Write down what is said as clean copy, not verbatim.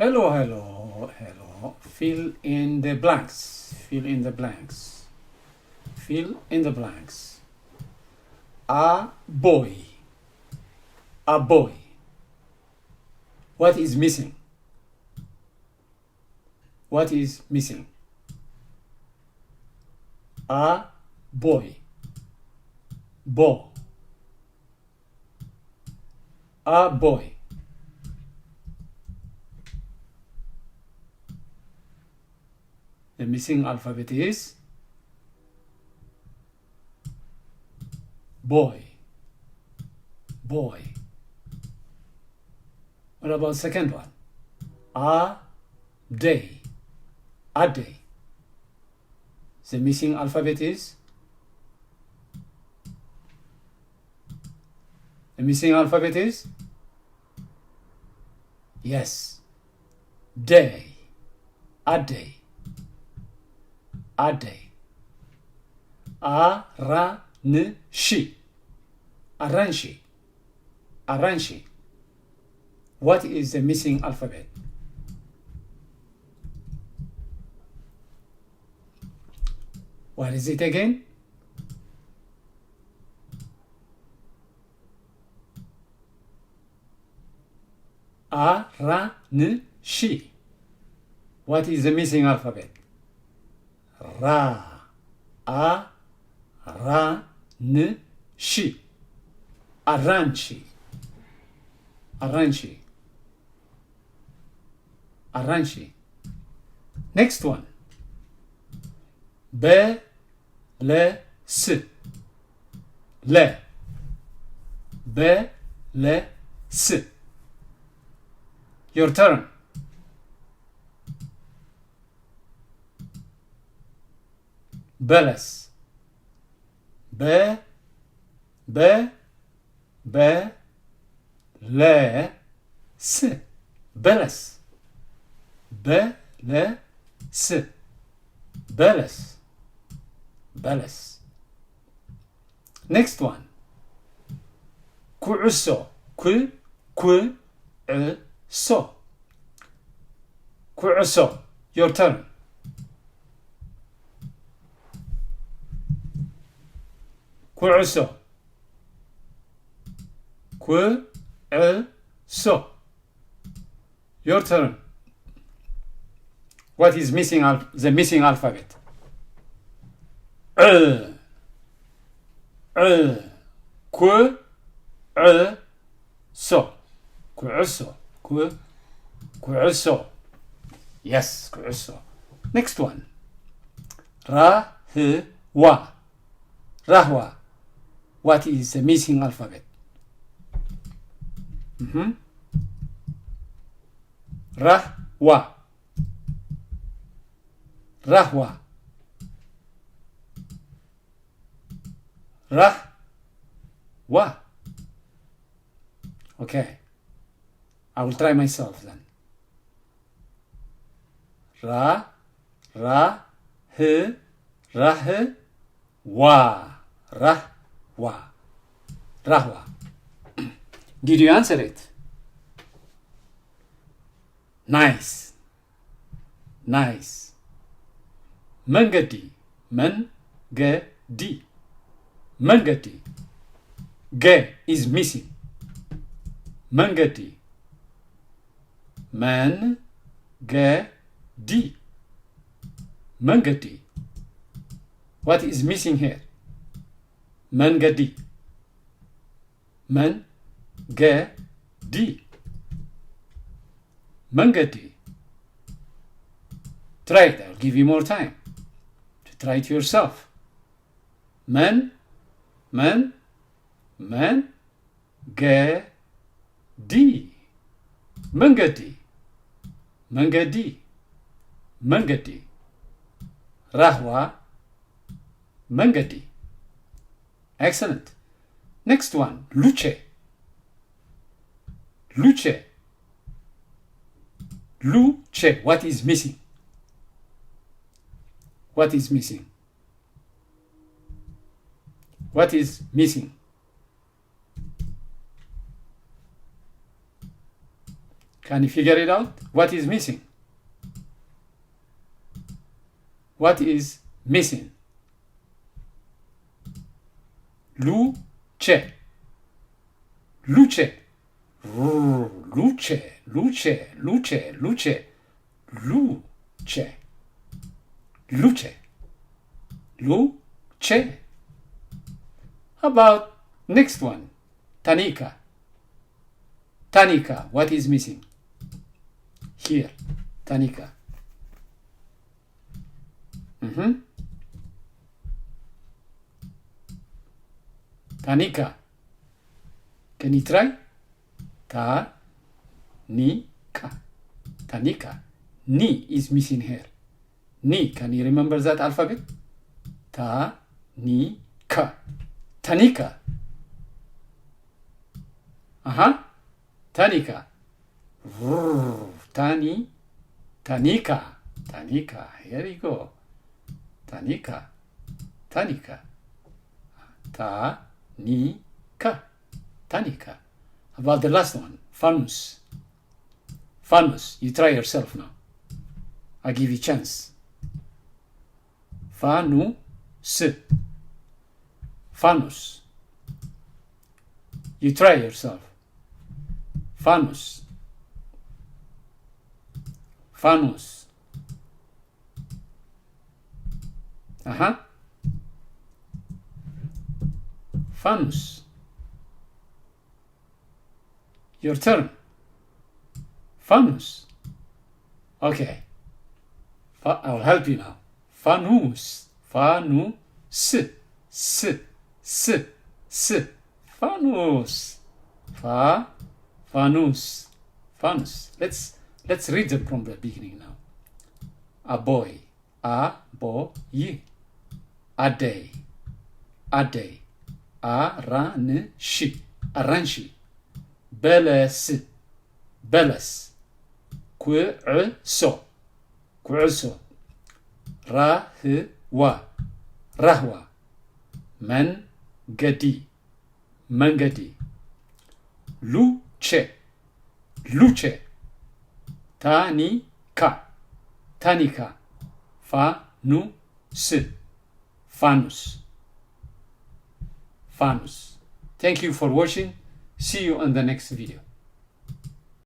Hello, hello, hello. Fill in the blanks. Fill in the blanks. Fill in the blanks. A boy. A boy. What is missing? What is missing? A boy. Bo. A boy. The missing alphabet is boy. Boy. What about second one? A day. A day. The missing alphabet is yes, day. A day. A day. Aranshi. Aranshi. Aranshi. What is the missing alphabet? What is it again? Aranshi. What is the missing alphabet? Ra. A-ra-n-shi. Aranshi. Aranshi. Aranshi. Next one. Be-le-s. Le. Be-le-s. Your turn. Beles. Le. S. Beles. S. Beles. Beles. Next one. Ku'uso. Ku'uso. Ku'uso. Your turn. Ku'uso. Ku'uso. Your turn. What is missing? The missing alphabet. Ku'uso. Ku'uso. Ku'uso. Yes, ku'uso. Next one. Rahwa. Rahwa. What is the missing alphabet? Rahwa. Rahwa. Rahwa. Okay. I will try myself then. Wa. Rahwa. Did you answer it? Nice. Nice. Mangadi. Mangadi. Mangadi. Ge is missing. Mangadi. Man-ge-di. Mangadi. What is missing here? Mangadi. Man-ge-di. Mangadi. Try it. I'll give you more time to try it yourself. Man-ge-di. Mangadi. Mangadi. Mangadi. Rahwa. Mangadi. Excellent. Next one. Luce. Luce. Luce. What is missing? What is missing? What is missing? Can you figure it out? What is missing? What is missing? Luce. Luce. Luce. Luce. Luce. Luce. Luce. Luce. Luce. How about next one? Tanika. Tanika. What is missing? Here. Tanika. Tanika. Can you try? Ta-ni-ka. Tanika. Ni is missing here. Ni. Can you remember that alphabet? Ta-ni-ka. Tanika. Tanika. Tani. Tanika. Tanika. Here you go. Tanika. Tanika. Ta-ni-ka. Tanika. How about the last one? Fanus. Fanus. You try yourself now. I give you chance. Fanus. Fanus. You try yourself. Fanus. Fanus. Fanus. Your turn. Fanus. Okay. I'll help you now. Fanus. Fanus. Fanus. Fanus. Fanus. Let's read them from the beginning now. A boy. A boy. A day. A day. Aranshi. Aranshi. Beles. Beles. Ku'so. Ku'so. Rahwa. Rahwa. Mangadi. Mangadi. Luce. Luce. Tanika. Tanika. Fanus. Fanus. Fanus. Thank you for watching. See you on the next video.